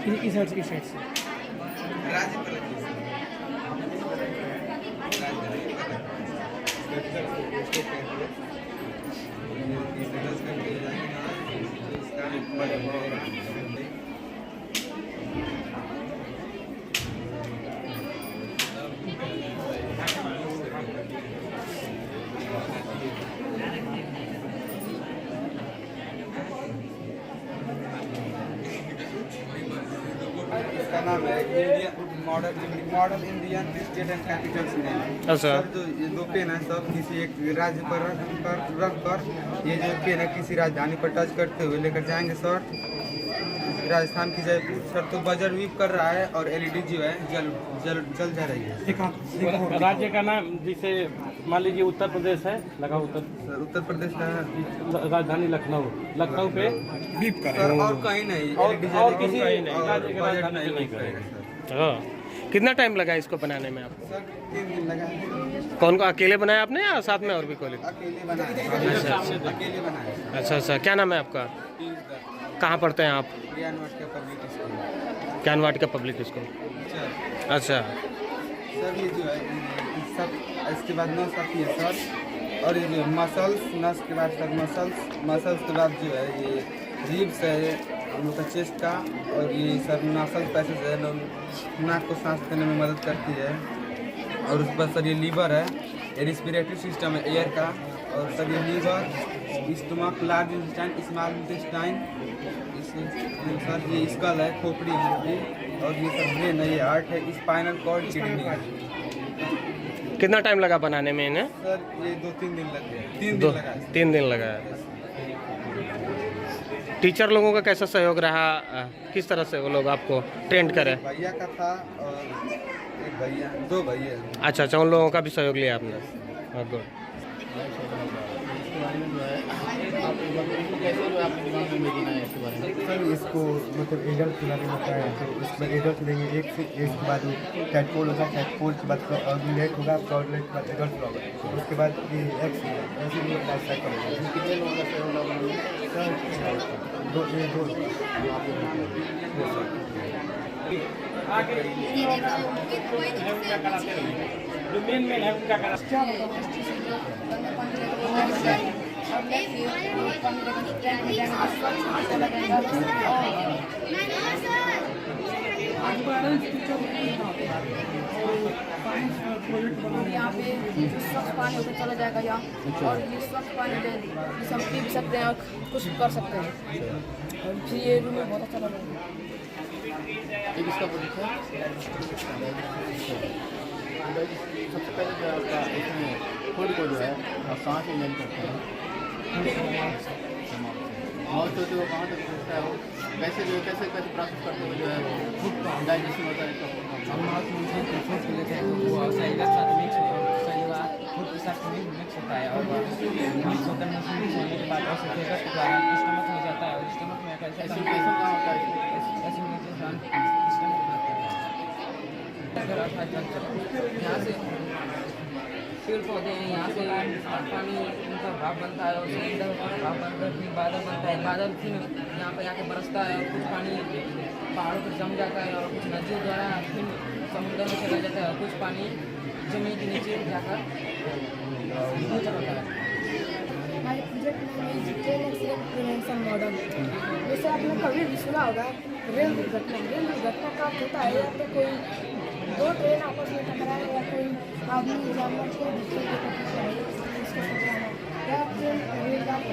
इस साइड से, इस साइड से। इसका नाम है model Indian state and Capitals name. अच्छा सर जो ये दो पेन है सब किसी एक राज्य पर रख कर ये जो पेन है किसी राजधानी पर टच करते हुए लेकर जाएंगे सर राजस्थान की जयपुर। सर तो बजर वीप कर रहा है और एलईडी जो है जल जा रही है। राज्य का नाम जैसे मान लीजिए उत्तर प्रदेश है, लगा सर उत्तर प्रदेश का राजधानी लखनऊ, लखनऊ पे वीप कर सर और कहीं नहीं और किसी नहीं राज्य का राजधानी पे नहीं करेगा करेगा। सर। हाँ, कितना टाइम लगा इसको बनाने में आपको? सर 3 दिन लगा है। कौन को अकेले बनाया आपने या साथ में और भी कोई? अकेले बनाए अच्छा, अच्छा। अकेले बनाए अच्छा अच्छा, क्या नाम है आपका? कहाँ पढ़ते हैं आप? ज्ञानवाट का पब्लिक स्कूल। ज्ञानवाट का पब्लिक स्कूल। अच्छा सर ये जो है सब इसके बाद नस आती है सर और ये जो मसल्स नस के बाद सर मसल्स के बाद जो है ये रिब्स है हम लोग का चेस्ट का और ये सर नासल पैसेज है नाक को सांस देने में मदद करती है और उस पर सर ये लीवर है ये रिस्पिरेटरी सिस्टम है एयर का और सर ये liver stomach large intestine small intestine sir ये स्कल है खोपड़ी है और ये सब ब्रेन है ये हार्ट है स्पाइनल कॉर्ड किडनी है। कितना टाइम लगा बनाने में इन्हें? सर ये 2-3 दिन लग गए 3 दिन लगा है। टीचर लोगों का कैसा सहयोग रहा, किस तरह से वो लोग आपको ट्रेंड करे? भैया का था और एक भैया 2 भैया। अच्छा अच्छा, उन लोगों का भी सहयोग लिया आपने? हाँ, गुड। सर इसको मतलब एडल्ट खिलाने बताया तो इसमें एडल्ट लेंगे एक से एक के बाद कैटपोल होगा, कैटपोल के बाद कोऑर्डिनेट होगा, कोऑर्डिनेट के बाद एडल्ट होगा, उसके बाद ये एक्स ऐसे ही लाइफ साइकिल होगा। कितने लोगों का सहयोग सर? 2 जो मेन है उनका करा यहाँ पे स्वच्छ पानी होकर चला जाएगा यहाँ और ये स्वच्छ पानी से हम पी भी सकते हैं और कुछ कर सकते हैं और फिर ये रूम में बहुत अच्छा लगेगा। इसका प्रोजेक्ट है सबसे पहले जो आपका इसमें खुद को जो है आप सांस इंजन करते हैं और तो जो कहाँ तक पहुँचता है वो कैसे जो कैसे कैसे प्रोसेस करते हुए जो है वो खुद डाइजेशन होता है इसका हम माउथ में फ्रूट लेते हैं वो शरीर के साथ मिक्स होता है खुद के साथ मिक्स होता है और मिक्स होता है मिक्स होने के बाद ऐसे फेगस के द्वारा स्टमक हो जाता है और स्टमक में ऐसे एसिडिफिकेशन कहाँ होता है एसिडिफिकेशन स्टमक में यहाँ से पेड़ पौधे हैं यहाँ से पानी उनका भाप बनता है और इधर भाप बनकर फिर बादल बनता है बादल फिर यहाँ पे आके बरसता है और कुछ पानी पहाड़ों पर जम जाता है और कुछ नदियों द्वारा फिर समुद्र में चला जाता है और कुछ पानी जमीन के नीचे जाकर चलाता है। हमारे प्रोजेक्ट में ट्रेन एक्सीडेंट प्रिवेंशन मॉडल जैसे आपने कभी भी सुना होगा रेल दुर्घटना का होता है या तो कोई 2 ट्रेन आपस में टकराए या कोई आदमी जानवर को दूसरे को टकराए इसको समझाना या ट्रेन रेलगाड़ी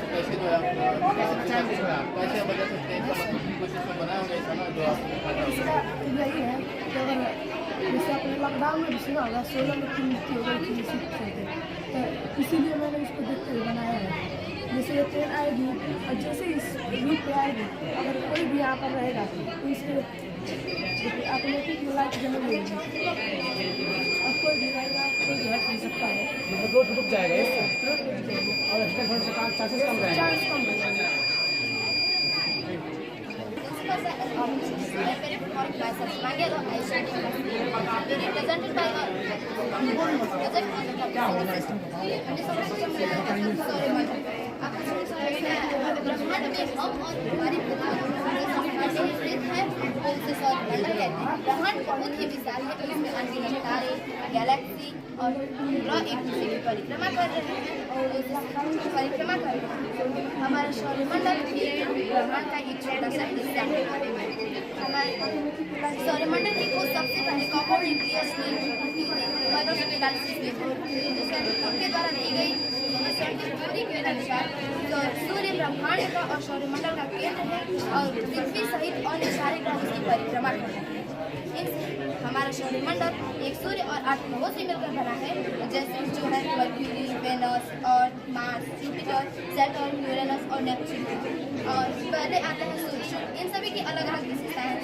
कैसे जो है कैसे बता सकते हैं कुछ इसमें बना होगा ऐसा ना जो आप यही है कि अगर जैसे आपने लॉकडाउन में भी सुना होगा 16 लोग की मृत्यु हो गई थी इसी से तो इसीलिए मैंने इसको देखते हुए बनाया है। जैसे ये ट्रेन आएगी और जैसे इस रूट पे आएगी अगर कोई भी यहाँ पर रहेगा तो इसके ऑटोमेटिक लाइट जलने लगेगी और कोई भी रहेगा कोई भी हट नहीं सकता है मतलब रोड रुक जाएगा इससे और एक्सीडेंट होने से चांसेस कम रहेंगे। चांस कम रहेगा। represented by our present क्या होगा इसमें? ब्रह्मांड में हम और हमारी पृथ्वी है वो उसे सौरमंडल कहते हैं। ब्रह्मांड बहुत ही विशाल है, इसमें अनगिनत तारे, गैलेक्सी और ग्रह एक दूसरे की परिक्रमा कर रहे हैं और परिक्रमा कर रहे हैं। हमारा सौरमंडल ब्रह्मांड का एक छोटा सा हिस्सा है। हमारे सौरमंडल की खोज सबसे पहले कॉपर न्यूक्लियस ने 1943 में के द्वारा दी गई थ्योरी के अनुसार तो सूर्य ब्रह्मांड का और सौरमंडल का केंद्र है और पृथ्वी सहित अन्य सारे ग्रह उसकी परिक्रमा करते हैं। हमारा सौरमंडल एक सूर्य और 8 ग्रहों से मिलकर बना है, जैसे जो है मर्क्यूरी, वेनस, अर्थ, मार्स, जुपिटर, सैटर्न, यूरेनस और नेपच्यून। और पहले आता है सूर्य। इन सभी की अलग अलग विशेषताएं हैं।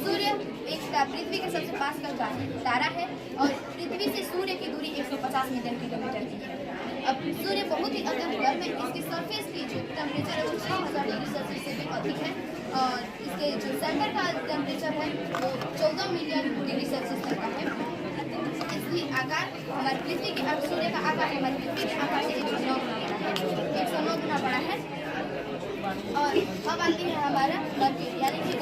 सूर्य एक पृथ्वी के सबसे पास का तारा है और पृथ्वी से सूर्य की दूरी 150 मिलियन किलोमीटर की है। अब सूर्य बहुत ही अत्यंत गर्म है। इसकी सरफेस की जो टेम्परेचर है वो 6000 डिग्री सेल्सियस से भी अधिक है और इसके जो सेंटर का टेम्परेचर है वो 14 मिलियन डिग्री सेल्सियस तक का है। इसलिए आकार हमारी पृथ्वी के सूर्य का आकार हमारी पृथ्वी के आकार से 109 गुना बड़ा है। और अब आती है हमारा मर्क्यूरी यानी कि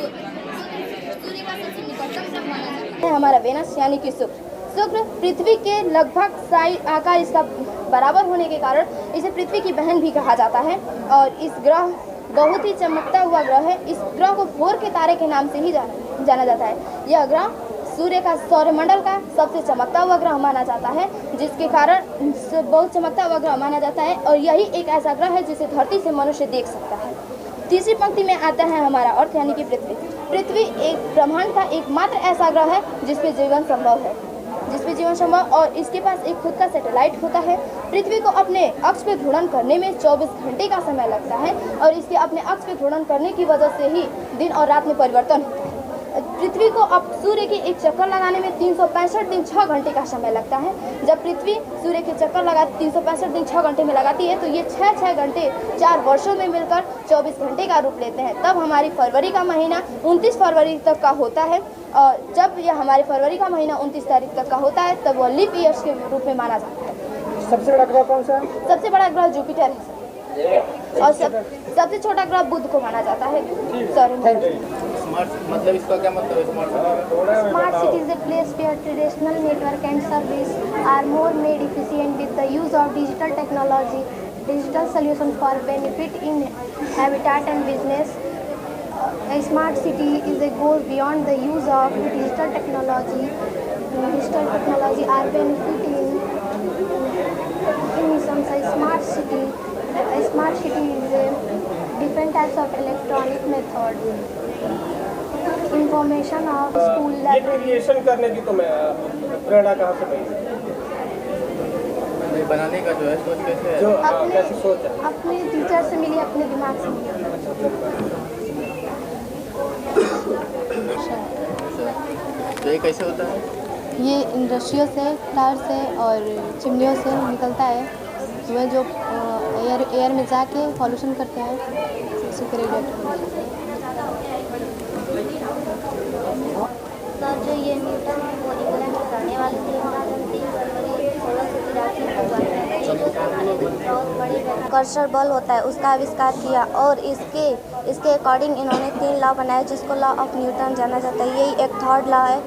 सूर्य का सबसे निकटतम ग्रह माना जाता है हमारा वेनस यानी कि शुक्र पृथ्वी के लगभग साइज आकार इसका बराबर होने के कारण इसे पृथ्वी की बहन भी कहा जाता है। और इस ग्रह बहुत ही चमकता हुआ ग्रह है। इस ग्रह को भोर के तारे के नाम से ही जाना जाता है। यह ग्रह सूर्य का सौरमंडल का सबसे चमकता हुआ ग्रह माना जाता है, जिसके कारण बहुत चमकता हुआ ग्रह माना जाता है और यही एक ऐसा ग्रह है जिसे धरती से मनुष्य देख सकता है। तीसरी पंक्ति में आता है हमारा अर्थ यानी कि पृथ्वी। पृथ्वी एक ब्रह्मांड का एकमात्र ऐसा ग्रह है जिसपे जीवन संभव और इसके पास एक खुद का सैटेलाइट होता है। पृथ्वी को अपने अक्ष पे घूर्णन करने में 24 घंटे का समय लगता है और इसके अपने अक्ष पे घूर्णन करने की वजह से ही दिन और रात में परिवर्तन होता है। पृथ्वी को अब सूर्य के एक चक्कर लगाने में 365 दिन 6 घंटे का समय लगता है। जब पृथ्वी सूर्य के चक्कर लगा 365 दिन 6 घंटे में लगाती है तो ये 6 घंटे 4 वर्षों में मिलकर 24 घंटे का रूप लेते हैं। तब हमारी फरवरी का महीना 29 फरवरी तक का होता है और जब यह हमारे फरवरी का महीना 29 तारीख तक का होता है तब वह लीप ईयर्स के रूप में माना जाता है। सबसे बड़ा ग्रह कौन सा है? सबसे बड़ा ग्रह जुपिटर है और सबसे छोटा ग्रह बुध को माना जाता है। स्मार्ट मतलब इसका क्या मतलब है? Smart city is a place where traditional network and service are more made efficient with the use of digital technology, digital solutions for benefit in habitat and business. A smart city is a goal beyond the use of digital technology. Digital technology are benefit in some size smart city. A smart city is a different types of electronic method. Information of school library. Creation करने की तुम्हें प्रेरणा कहाँ से मिली? मतलब बनाने का जो है सोच कैसे है? जो कैसी सोच है? अपने टीचर से मिली, अपने दिमाग से मिली। तो ये कैसे होता है? ये इंडस्ट्रियों से, प्लांट से और चिमनियों से निकलता है। वह जो एयर में जाके पॉल्यूशन करते हैं उससे सर जो ये न्यूटन वो इंग्लैंड में करने वाले थे, 3 फरवरी 1683 को हुआ था। बहुत बड़ी कर्षण बल होता है उसका आविष्कार किया और इसके अकॉर्डिंग इन्होंने 3 लॉ बनाए जिसको लॉ ऑफ न्यूटन जाना जाता है। यही एक थर्ड लॉ है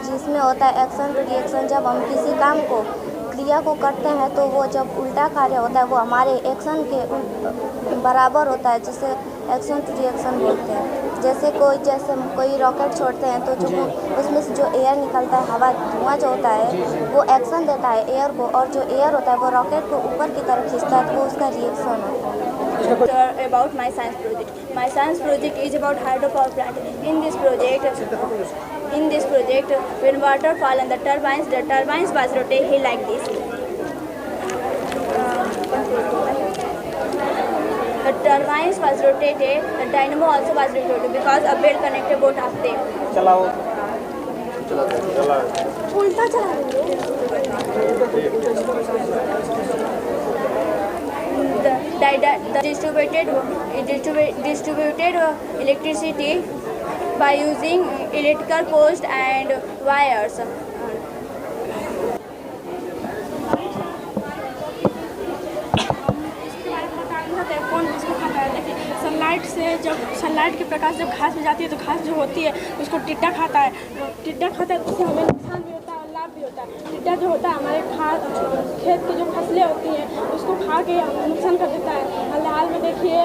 जिसमें होता है एक्शन टू रिएक्शन। जब हम किसी काम को क्रिया को करते हैं तो वो जब उल्टा कार्य होता है वो हमारे एक्शन के बराबर होता है, जिसे एक्शन टू रिएक्शन बोलते हैं। जैसे कोई रॉकेट छोड़ते हैं तो जो उसमें से जो एयर निकलता है, हवा धुआं जो होता है वो एक्शन देता है एयर को, और जो एयर होता है वो रॉकेट को ऊपर की तरफ खींचता है तो वो उसका रिएक्शन होता है। About my science project. My science project is about hydropower plant. In this project, when water fall on the turbines was rotating like this. The turbines was rotated. The dynamo also was rotated because a belt connected both of them. चलाओ। उल्टा चला रहे The distributed electricity by using electrical poles and wires. कौन जब sunlight के प्रकाश जब घास में जाती है तो घास जो होती है उसको टिड्डा खाता है तो उससे हमें नुकसान भी होता है और लाभ भी होता है। टिड्डा जो होता है हमारे खेत की जो फसलें होती हैं उसको खा के नुकसान कर देता है। हाल में देखिए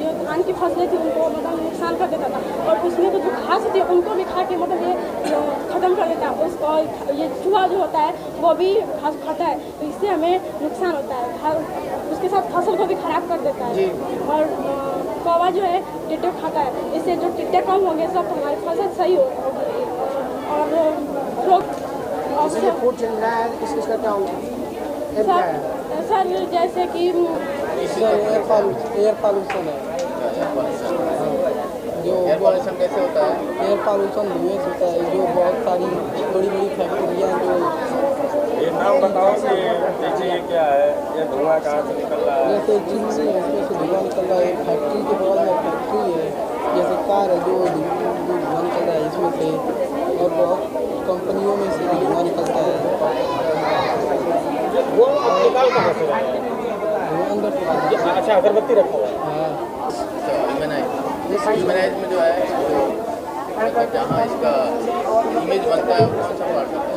जो धान की फसलें थी उनको मतलब नुकसान कर देता था और उसमें तो जो घास होती है उनको भी खा के मतलब ये ख़त्म कर देता है। उसको ये चूहा जो होता है वो भी घास खाता है तो इससे हमें नुकसान होता है। उसके साथ फसल को भी खराब कर देता है और कौवा जो है टिड्डे खाता है। इससे जो टिड्डे कम होंगे सब हमारी फसल सही होगी और लोग फूड चल रहा है इसका क्या होगा सर जैसे कि एयर पॉल्यूशन है जो एयर पॉल्यूशन कैसे होता है? एयर पॉल्यूशन धुएं से होता है जो बहुत सारी बड़ी बड़ी फैक्ट्रियाँ जो ये नाम बताओ कि देखिए ये क्या है, ये धुआं कहाँ से निकल रहा है? जैसे जिनसे उसमें से धुआं निकल रहा है। फैक्ट्री के बगल में फैक्ट्री है, जैसे कार है जो धुआं निकल रहा है इसमें से और बहुत कंपनियों में से भी धुआं निकलता है। वो अब निकाल कहाँ से रहा है? धुआं अंदर से अच्छा, अगरबत्ती रखा हुआ है। ह्यूमनाइज में जो है जहाँ इसका इमेज बनता है कौन सा पार्ट होता है?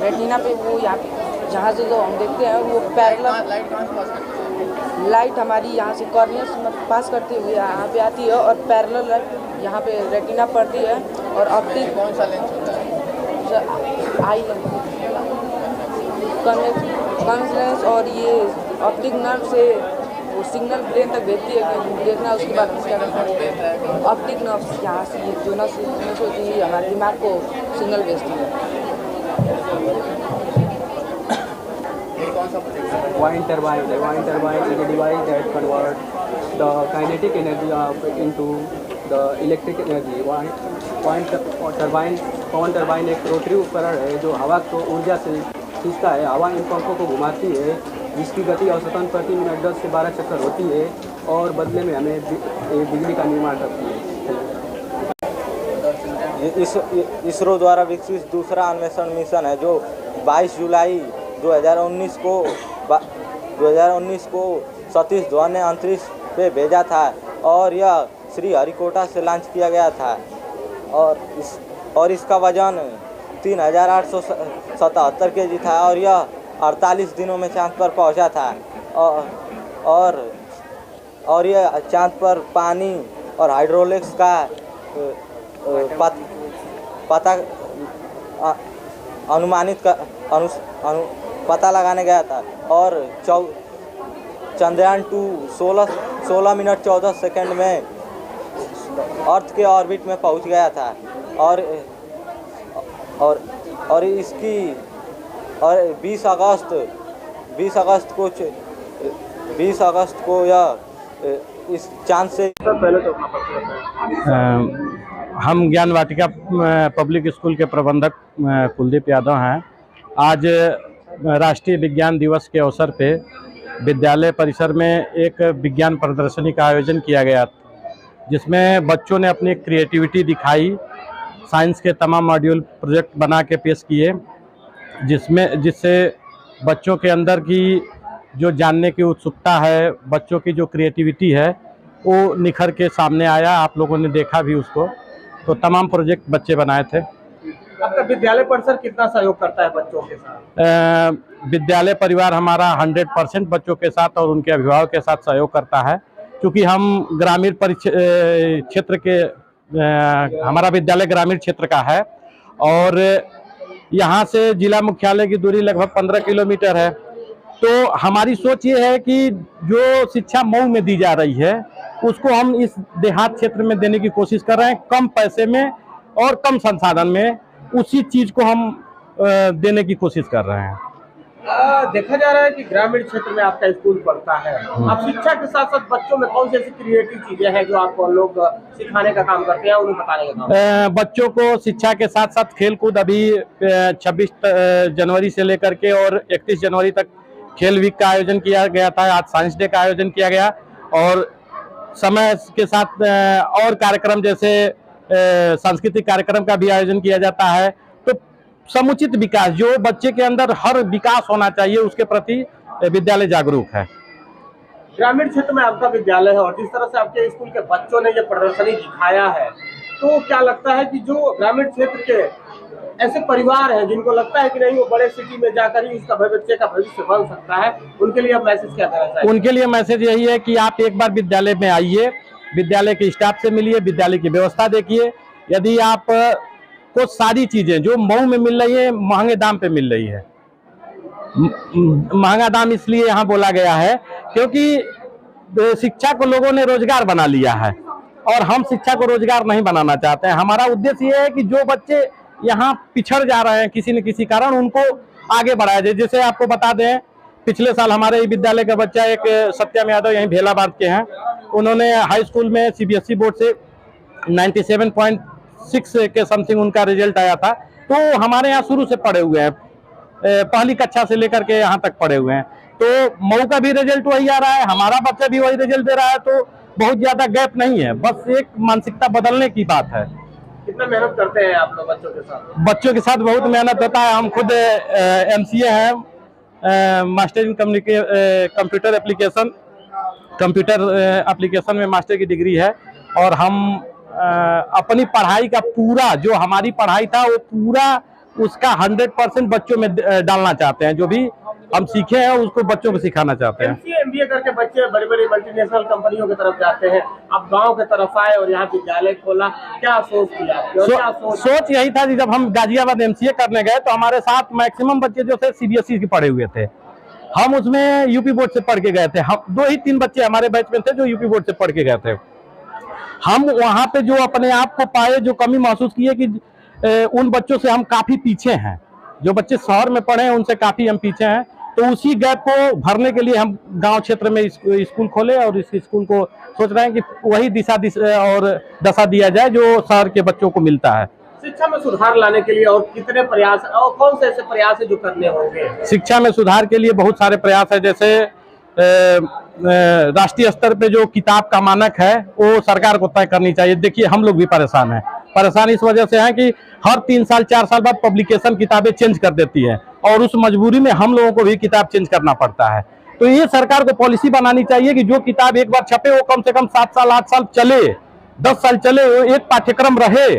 रेटिना पे वो यहाँ पे जहाँ से जो हम देखते हैं वो पैरेलल लाइट कहाँ से पास करती है? लाइट हमारी यहाँ से कॉर्निया से पास करती हुई यहाँ पे आती है और पैरेलल लाइट यहाँ पे रेटिना पड़ती है और ऑप्टिक कौन सा लेंस होता है? आई कॉन्वेक्स लेंस और ये ऑप्टिक नर्व से वो सिग्नल ब्रेन तक भेजती है कि देखना उसके बाद क्या करना है। ऑप्टिक नर्व यहाँ से ये जो नस होती है हमारे दिमाग को सिग्नल भेजती है। Wind turbine. The wind turbine is a device that converts the kinetic energy into the electric energy. Wind turbine, Pawan turbine एक रोटरी उपकरण है जो हवा को ऊर्जा से खींचता है। हवा इन पंखों को घुमाती है जिसकी गति औसतन प्रति मिनट 10 से 12 चक्कर होती है और बदले में हमें बिजली का निर्माण करती है। इसरो द्वारा विकसित दूसरा अन्वेषण मिशन है जो 22 जुलाई 2019 को सतीश धवन ने अंतरिक्ष पे भेजा था और यह श्रीहरिकोटा से लॉन्च किया गया था और इसका वजन 3877 केजी था और यह 48 दिनों में चांद पर पहुंचा था और यह चांद पर पानी और हाइड्रोलिक्स का पता लगाने गया था और चंद्रयान 2 16 मिनट 14 सेकंड में अर्थ के ऑर्बिट में पहुंच गया था और 20 अगस्त को यह इस चांद से पहले तो हम ज्ञान वाटिका पब्लिक स्कूल के प्रबंधक कुलदीप यादव हैं। आज राष्ट्रीय विज्ञान दिवस के अवसर पे विद्यालय परिसर में एक विज्ञान प्रदर्शनी का आयोजन किया गया जिसमें बच्चों ने अपनी क्रिएटिविटी दिखाई, साइंस के तमाम मॉड्यूल प्रोजेक्ट बना के पेश किए जिससे बच्चों के अंदर की जो जानने की उत्सुकता है, बच्चों की जो क्रिएटिविटी है वो निखर के सामने आया। आप लोगों ने देखा भी उसको, तो तमाम प्रोजेक्ट बच्चे बनाए थे। आपका विद्यालय परिसर कितना सहयोग करता है बच्चों के साथ? विद्यालय परिवार हमारा 100% बच्चों के साथ और उनके अभिभावक के साथ सहयोग करता है क्योंकि हम ग्रामीण क्षेत्र के हमारा विद्यालय ग्रामीण क्षेत्र का है और यहाँ से जिला मुख्यालय की दूरी लगभग 15 किलोमीटर है। तो हमारी सोच ये है कि जो शिक्षा मऊ में दी जा रही है उसको हम इस देहात क्षेत्र में देने की कोशिश कर रहे हैं, कम पैसे में और कम संसाधन में उसी चीज को हम देने की कोशिश कर रहे हैं। देखा जा रहा है कि ग्रामीण क्षेत्र में आपका स्कूल पढ़ता है। आप शिक्षा के साथ साथ बच्चों में कौन सी ऐसी क्रिएटिव चीजें हैं जो आप लोग सिखाने का काम करते हैं, उन्हें बताने का काम? बच्चों को शिक्षा के साथ साथ खेल कूद अभी 26 जनवरी से लेकर के और 31 जनवरी तक खेल वीक का आयोजन किया गया था। आज साइंस डे का आयोजन किया गया और समय के साथ और कार्यक्रम जैसे सांस्कृतिक कार्यक्रम का भी आयोजन किया जाता है। तो समुचित विकास, जो बच्चे के अंदर हर विकास होना चाहिए उसके प्रति विद्यालय जागरूक है। ग्रामीण क्षेत्र में आपका विद्यालय है और जिस तरह से आपके स्कूल के बच्चों ने ये प्रदर्शनी दिखाया है, तो क्या लगता है कि जो ग्रामीण क्षेत्र के ऐसे परिवार हैं जिनको लगता है कि नहीं वो बड़े सिटी में जाकर ही उसका बच्चे का भविष्य बन सकता है, उनके लिए आप मैसेज क्या देना चाहिए? उनके लिए मैसेज यही है कि आप एक बार विद्यालय में आइए, विद्यालय के स्टाफ से मिलिए, विद्यालय की व्यवस्था देखिए। यदि आप को सारी चीजें जो मऊ में मिल रही है महंगे दाम पे मिल रही है। महंगा दाम इसलिए यहाँ बोला गया है क्योंकि शिक्षा को लोगों ने रोजगार बना लिया है और हम शिक्षा को रोजगार नहीं बनाना चाहते हैं। हमारा उद्देश्य ये है कि जो बच्चे यहाँ पिछड़ जा रहे हैं किसी न किसी कारण, उनको आगे बढ़ाया जाए। जैसे आपको बता दें, पिछले साल हमारे विद्यालय का बच्चा एक सत्यम यादव यहीं भेलाबाद के हैं, उन्होंने हाई स्कूल में सीबीएसई बोर्ड से 97.6 के समथिंग उनका रिजल्ट आया था। तो हमारे यहाँ शुरू से पढ़े हुए हैं, पहली कक्षा से लेकर के यहाँ तक पढ़े हुए हैं। तो मऊ का भी रिजल्ट वही आ रहा है, हमारा बच्चा भी वही रिजल्ट दे रहा है। तो बहुत ज्यादा गैप नहीं है, बस एक मानसिकता बदलने की बात है। कितना मेहनत करते हैं आप लोग बच्चों के साथ? बच्चों के साथ बहुत मेहनत होता है। हम खुद MCA हैं, मास्टर इन कंप्यूटर एप्लीकेशन में मास्टर की डिग्री है। और हम अपनी पढ़ाई का पूरा जो हमारी पढ़ाई था वो पूरा उसका 100% बच्चों में डालना चाहते हैं। जो भी हम सीखे हैं उसको बच्चों को सिखाना चाहते हैं। MCA MBA करके बच्चे बड़ी बड़ी मल्टीनेशनल कंपनियों की तरफ जाते हैं, अब गांव की तरफ आए और यहाँ विद्यालय खोला, क्या सोच किया? सोच यही था कि जब हम गाजियाबाद MCA करने गए तो हमारे साथ मैक्सिमम बच्चे जो थे CBSE के पढ़े हुए थे। हम उसमें यूपी बोर्ड से पढ़ के गए थे। हम 2 ही 3 बच्चे हमारे बैच में थे जो यूपी बोर्ड से पढ़ के गए थे। हम वहाँ पे जो अपने आप को पाए, जो कमी महसूस की है कि उन बच्चों से हम काफी पीछे हैं। जो बच्चे शहर में पढ़े हैं उनसे काफी हम पीछे हैं। तो उसी गैप को भरने के लिए हम गांव क्षेत्र में स्कूल खोले और इस स्कूल को सोच रहे हैं कि वही दिशा और दशा दिया जाए जो शहर के बच्चों को मिलता है। शिक्षा में सुधार लाने के लिए और कितने प्रयास और कौन से ऐसे प्रयास है जो करने होंगे? शिक्षा में सुधार के लिए बहुत सारे प्रयास है। जैसे राष्ट्रीय स्तर पे जो किताब का मानक है वो सरकार को तय करनी चाहिए। देखिए हम लोग भी परेशान हैं। परेशान इस वजह से है कि हर 3 साल 4 साल बाद पब्लिकेशन किताबें चेंज कर देती है और उस मजबूरी में हम लोगों को भी किताब चेंज करना पड़ता है। तो ये सरकार को पॉलिसी बनानी चाहिए कि जो किताब एक बार छपे वो कम से कम 7 साल 8 साल चले, 10 साल चले, वो एक पाठ्यक्रम रहे।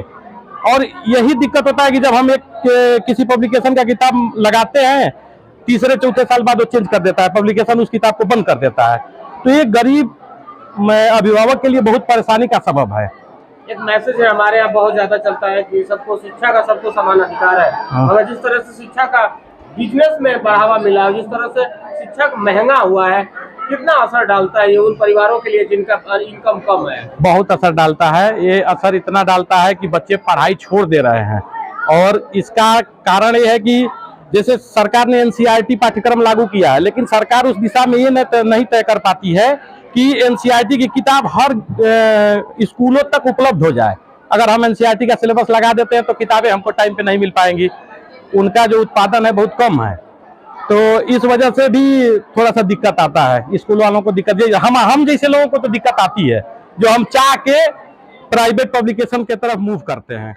और यही दिक्कत होता है कि जब हम किसी पब्लिकेशन का किताब लगाते हैं, तीसरे चौथे साल बाद वो चेंज कर देता है, पब्लिकेशन उस किताब को बंद कर देता है। तो ये गरीब अभिभावक के लिए बहुत परेशानी का सबब है। एक मैसेज है हमारे यहाँ बहुत ज्यादा चलता है कि सबको शिक्षा का सबको समान अधिकार है, मगर जिस तरह से शिक्षा का बिजनेस में बढ़ावा मिला, जिस तरह से शिक्षा महंगा हुआ है, कितना असर डालता है ये उन परिवारों के लिए जिनका इनकम कम है? बहुत असर डालता है। ये असर इतना डालता है कि बच्चे पढ़ाई छोड़ दे रहे हैं। और इसका कारण ये है कि जैसे सरकार ने NCERT पाठ्यक्रम लागू किया है, लेकिन सरकार उस दिशा में ये नहीं तय कर पाती है कि NCERT की किताब हर स्कूलों तक उपलब्ध हो जाए। अगर हम NCERT का सिलेबस लगा देते हैं तो किताबें हमको टाइम पे नहीं मिल पाएंगी। उनका जो उत्पादन है बहुत कम है, तो इस वजह से भी थोड़ा सा दिक्कत आता है स्कूल वालों को। दिक्कत हम जैसे लोगों को तो दिक्कत आती है जो हम चाह के प्राइवेट पब्लिकेशन की तरफ मूव करते हैं।